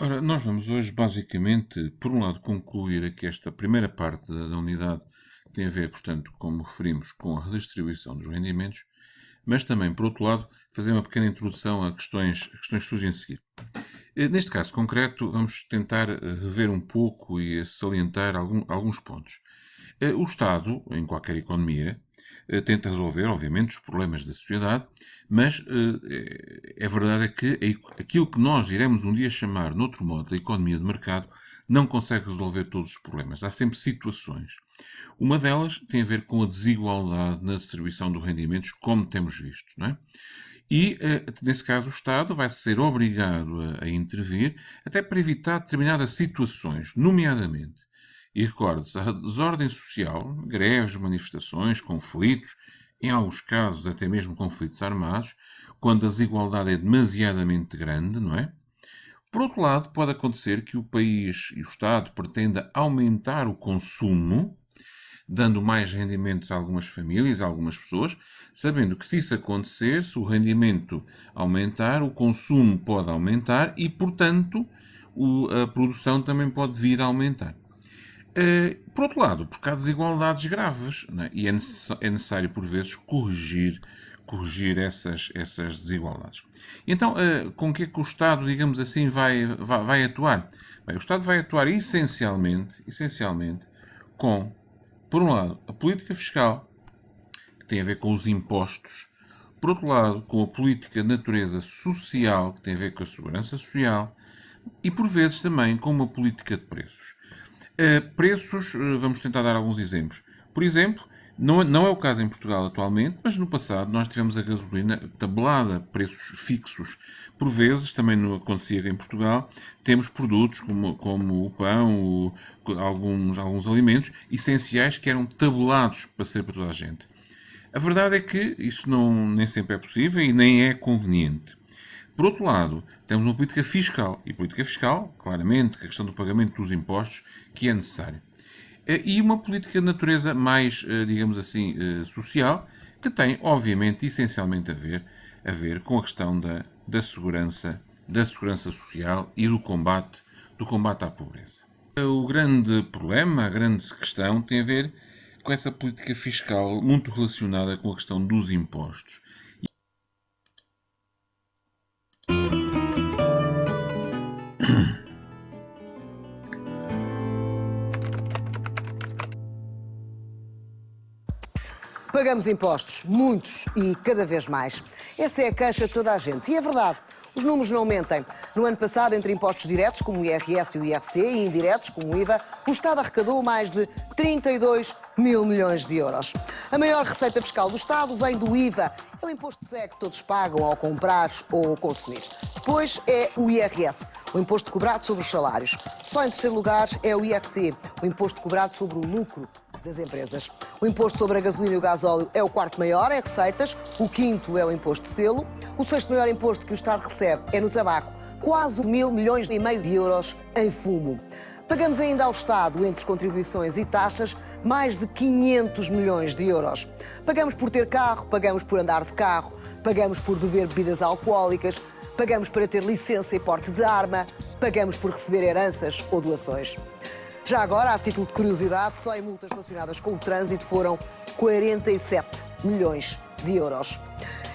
Ora, nós vamos hoje basicamente, por um lado, concluir aqui esta primeira parte da unidade, que tem a ver, portanto, como referimos, com a redistribuição dos rendimentos, mas também, por outro lado, fazer uma pequena introdução a questões que surgem a seguir. Neste caso concreto, vamos tentar rever um pouco e salientar alguns pontos. O Estado, em qualquer economia, tenta resolver, obviamente, os problemas da sociedade, mas a verdade é que aquilo que nós iremos um dia chamar, noutro modo, de economia de mercado, não consegue resolver todos os problemas. Há sempre situações. Uma delas tem a ver com a desigualdade na distribuição dos rendimentos, como temos visto, não é? E, nesse caso, o Estado vai ser obrigado a intervir, até para evitar determinadas situações, nomeadamente, e recorde-se, a desordem social, greves, manifestações, conflitos, em alguns casos até mesmo conflitos armados, quando a desigualdade é demasiadamente grande, não é? Por outro lado, pode acontecer que o país e o Estado pretenda aumentar o consumo, dando mais rendimentos a algumas famílias, a algumas pessoas, sabendo que se isso acontecer, se o rendimento aumentar, o consumo pode aumentar e, portanto, a produção também pode vir a aumentar. Por outro lado, porque há desigualdades graves, né? E é necessário, por vezes, corrigir essas desigualdades. Então, com que é que o Estado, digamos assim, vai atuar? Bem, o Estado vai atuar essencialmente com, por um lado, a política fiscal, que tem a ver com os impostos, por outro lado, com a política de natureza social, que tem a ver com a segurança social, e por vezes também com uma política de preços. Preços, vamos tentar dar alguns exemplos. Por exemplo, não é o caso em Portugal atualmente, mas no passado nós tivemos a gasolina tabelada a preços fixos. Por vezes, também não acontecia em Portugal, temos produtos como o pão, alguns alimentos essenciais que eram tabelados para ser para toda a gente. A verdade é que isso nem sempre é possível e nem é conveniente. Por outro lado, temos uma política fiscal. E política fiscal, claramente, a questão do pagamento dos impostos, que é necessário. E uma política de natureza mais, digamos assim, social, que tem, obviamente, essencialmente a ver com a questão da segurança social e do combate à pobreza. O grande problema, a grande questão, tem a ver com essa política fiscal muito relacionada com a questão dos impostos. Pagamos impostos, muitos e cada vez mais. Essa é a queixa de toda a gente. E é verdade, os números não mentem. No ano passado, entre impostos diretos, como o IRS e o IRC, e indiretos, como o IVA, o Estado arrecadou mais de 32 mil milhões de euros. A maior receita fiscal do Estado vem do IVA. É o imposto de que todos pagam ao comprar ou ao consumir. Depois é o IRS, o imposto cobrado sobre os salários. Só em terceiro lugar é o IRC, o imposto cobrado sobre o lucro das empresas. O imposto sobre a gasolina e o gasóleo é o quarto maior em receitas, o quinto é o imposto de selo, o sexto maior imposto que o Estado recebe é no tabaco, quase 1,5 milhões de euros em fumo. Pagamos ainda ao Estado, entre contribuições e taxas, mais de 500 milhões de euros. Pagamos por ter carro, pagamos por andar de carro, pagamos por beber bebidas alcoólicas, pagamos para ter licença e porte de arma, pagamos por receber heranças ou doações. Já agora, a título de curiosidade, só em multas relacionadas com o trânsito foram 47 milhões de euros.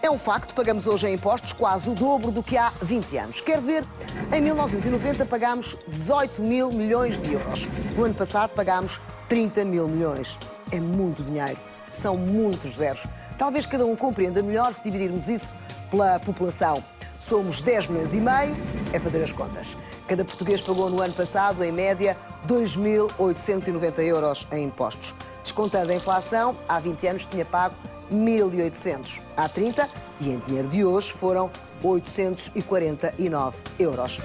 É um facto, pagamos hoje em impostos quase o dobro do que há 20 anos. Quer ver? Em 1990 pagámos 18 mil milhões de euros. No ano passado pagámos 30 mil milhões. É muito dinheiro. São muitos zeros. Talvez cada um compreenda melhor se dividirmos isso pela população. Somos 10 milhões e meio, é fazer as contas. Cada português pagou no ano passado, em média, 2.890 euros em impostos. Descontando a inflação, há 20 anos tinha pago 1.800. Há 30, e em dinheiro de hoje, foram 849 euros.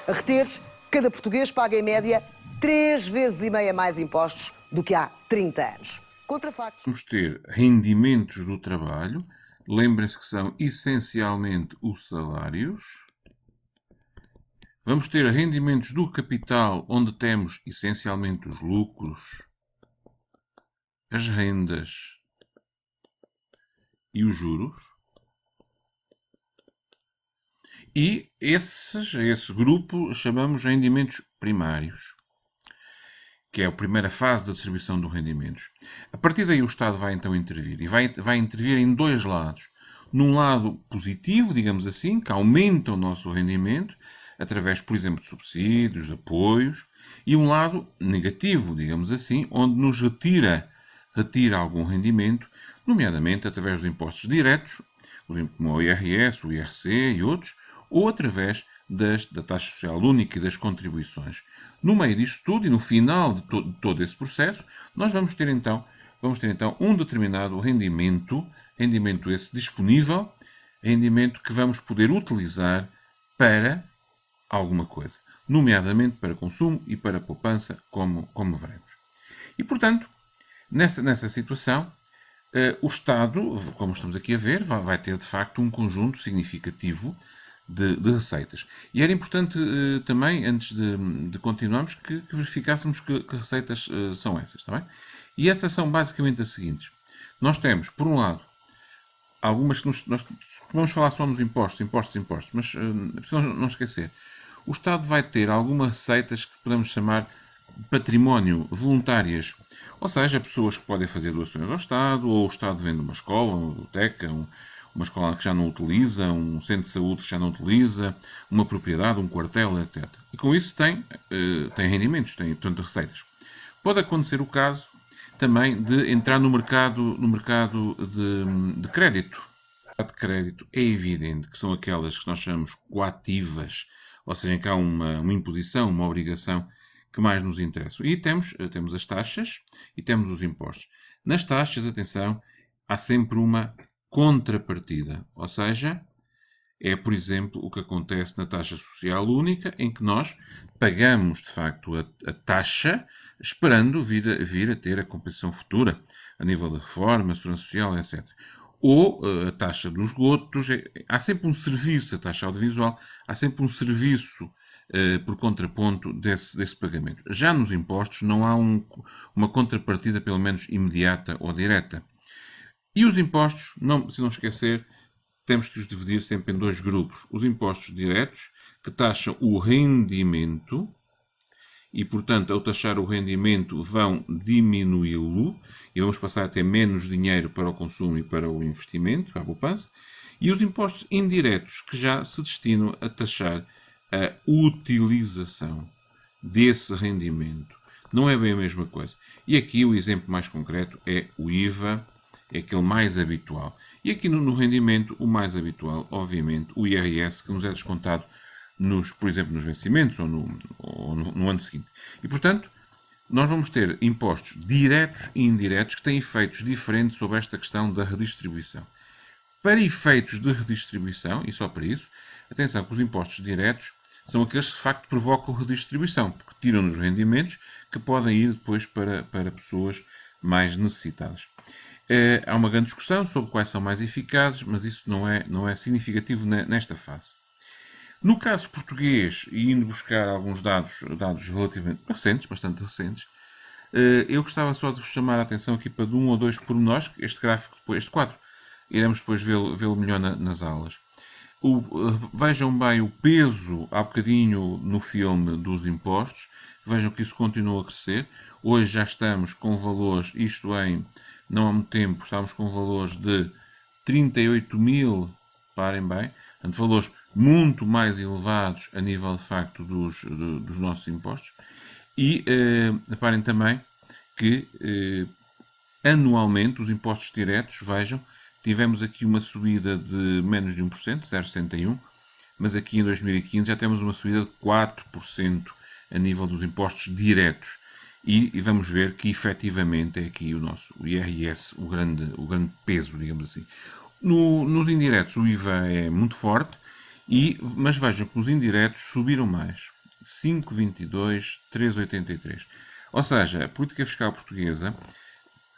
A reter, cada português paga, em média, 3 vezes e meia mais impostos do que há 30 anos. Contra factos. Vamos ter rendimentos do trabalho. Lembrem-se que são essencialmente os salários. Vamos ter rendimentos do capital, onde temos essencialmente os lucros, as rendas e os juros. E esse grupo chamamos rendimentos primários, que é a primeira fase da distribuição dos rendimentos. A partir daí o Estado vai então intervir, e vai intervir em dois lados. Num lado positivo, digamos assim, que aumenta o nosso rendimento, através, por exemplo, de subsídios, de apoios, e um lado negativo, digamos assim, onde nos retira algum rendimento, nomeadamente através dos impostos diretos, como o IRS, o IRC e outros, ou através da taxa social única e das contribuições. No meio disto tudo e no final de todo esse processo, nós vamos ter então um determinado rendimento esse disponível, rendimento que vamos poder utilizar para alguma coisa, nomeadamente para consumo e para poupança, como veremos. E, portanto, nessa situação, o Estado, como estamos aqui a ver, vai ter de facto um conjunto significativo de receitas. E era importante também, antes de continuarmos, que verificássemos que receitas são essas, está bem? E essas são basicamente as seguintes. Nós temos, por um lado, algumas que nós vamos falar só nos impostos, mas preciso não esquecer. O Estado vai ter algumas receitas que podemos chamar património voluntárias, ou seja, pessoas que podem fazer doações ao Estado, ou o Estado vende uma escola, uma biblioteca, uma escola que já não utiliza, um centro de saúde que já não utiliza, uma propriedade, um quartel, etc. E com isso tem rendimentos, tem, portanto, receitas. Pode acontecer o caso também de entrar no mercado de crédito. De crédito é evidente que são aquelas que nós chamamos coativas, ou seja, em que há uma imposição, uma obrigação que mais nos interessam. E temos as taxas e temos os impostos. Nas taxas, atenção, há sempre uma contrapartida, ou seja, é, por exemplo, o que acontece na taxa social única, em que nós pagamos, de facto, a taxa, esperando vir a ter a compensação futura, a nível da reforma, segurança social, etc. Ou a taxa dos esgotos, há sempre um serviço, a taxa audiovisual, há sempre um serviço por contraponto desse pagamento. Já nos impostos não há uma contrapartida, pelo menos imediata ou direta. E os impostos, se não esquecer, temos que os dividir sempre em dois grupos. Os impostos diretos, que taxam o rendimento, e, portanto, ao taxar o rendimento, vão diminuí-lo, e vamos passar a ter menos dinheiro para o consumo e para o investimento, para a poupança. E os impostos indiretos, que já se destinam a taxar a utilização desse rendimento. Não é bem a mesma coisa. E aqui o exemplo mais concreto é o IVA, é aquele mais habitual. E aqui no rendimento, o mais habitual, obviamente, o IRS, que nos é descontado, por exemplo, nos vencimentos ou no ano seguinte. E, portanto, nós vamos ter impostos diretos e indiretos que têm efeitos diferentes sobre esta questão da redistribuição. Para efeitos de redistribuição, e só para isso, atenção que os impostos diretos são aqueles que de facto provocam redistribuição, porque tiram-nos rendimentos que podem ir depois para pessoas mais necessitadas. Há uma grande discussão sobre quais são mais eficazes, mas isso não é significativo nesta fase. No caso português, e indo buscar alguns dados relativamente recentes, bastante recentes, eu gostava só de vos chamar a atenção aqui para um ou dois pormenores. Este gráfico, este quadro, iremos depois vê-lo melhor nas aulas. Vejam bem o peso, há bocadinho no filme, dos impostos. Vejam que isso continua a crescer. Hoje já estamos com valores, não há muito tempo, estávamos com valores de 38 mil, parem bem, portanto, valores muito mais elevados a nível, de facto, dos nossos impostos. E reparem também que anualmente os impostos diretos, vejam, tivemos aqui uma subida de menos de 1%, 0,61%, mas aqui em 2015 já temos uma subida de 4% a nível dos impostos diretos. E vamos ver que efetivamente é aqui o IRS o grande peso, digamos assim. Nos indiretos o IVA é muito forte, mas vejam que os indiretos subiram mais. 5,22, 3,83. Ou seja, a política fiscal portuguesa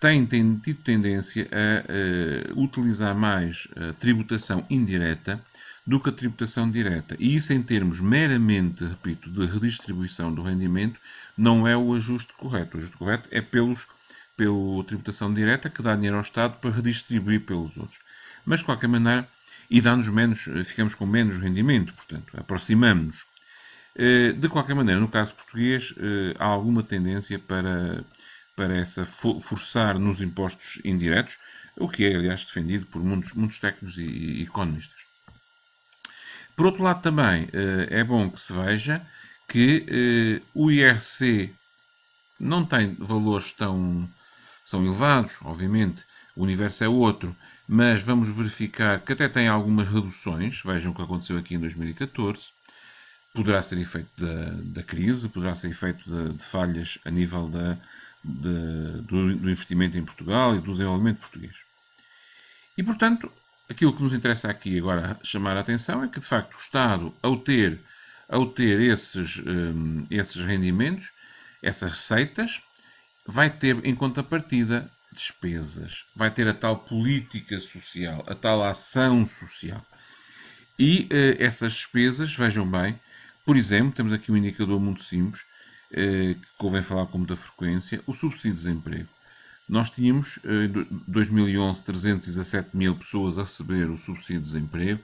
tem tido tendência a utilizar mais a tributação indireta do que a tributação direta. E isso, em termos meramente, repito, de redistribuição do rendimento, não é o ajuste correto. O ajuste correto é pela tributação direta, que dá dinheiro ao Estado para redistribuir pelos outros. Mas, de qualquer maneira, e dá-nos menos, ficamos com menos rendimento, portanto, aproximamos-nos. De qualquer maneira, no caso português, há alguma tendência para forçar nos impostos indiretos, o que é, aliás, defendido por muitos técnicos e economistas. Por outro lado, também é bom que se veja que o IRC não tem valores são elevados, obviamente, o universo é outro, mas vamos verificar que até tem algumas reduções. Vejam o que aconteceu aqui em 2014. Poderá ser efeito da crise, poderá ser efeito de falhas a nível do investimento em Portugal e do desenvolvimento português. E, portanto, aquilo que nos interessa aqui agora chamar a atenção é que, de facto, o Estado, ao ter esses rendimentos, essas receitas, vai ter em contrapartida despesas, vai ter a tal política social, a tal ação social. E essas despesas, vejam bem, por exemplo, temos aqui um indicador muito simples, que convém falar com muita frequência, o subsídio de desemprego. Nós tínhamos, em 2011, 317 mil pessoas a receber o subsídio de desemprego,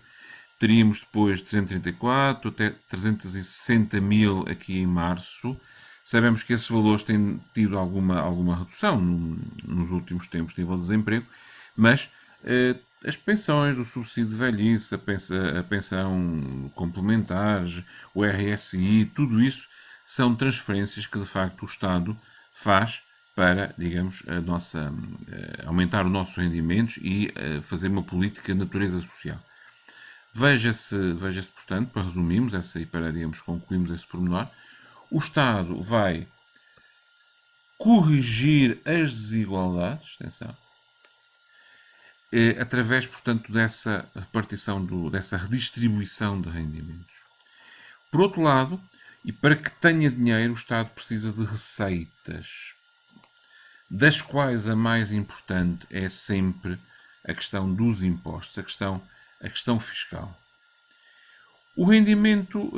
teríamos depois 334, até 360 mil aqui em março. Sabemos que esses valores têm tido alguma redução nos últimos tempos de nível de desemprego, mas as pensões, o subsídio de velhice, a pensão complementares, o RSI, tudo isso são transferências que de facto o Estado faz para, digamos, aumentar os nossos rendimentos e fazer uma política de natureza social. Veja-se, portanto, para resumirmos e para, digamos, concluirmos esse pormenor, o Estado vai corrigir as desigualdades, atenção, através, portanto, dessa repartição, dessa redistribuição de rendimentos. Por outro lado, e para que tenha dinheiro, o Estado precisa de receitas, das quais a mais importante é sempre a questão dos impostos, a questão fiscal. O rendimento,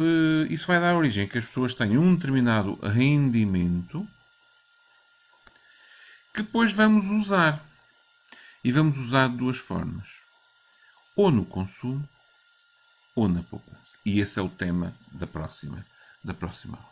isso vai dar origem a que as pessoas tenham um determinado rendimento que depois vamos usar. E vamos usar de duas formas. Ou no consumo, ou na poupança. E esse é o tema da próxima aula.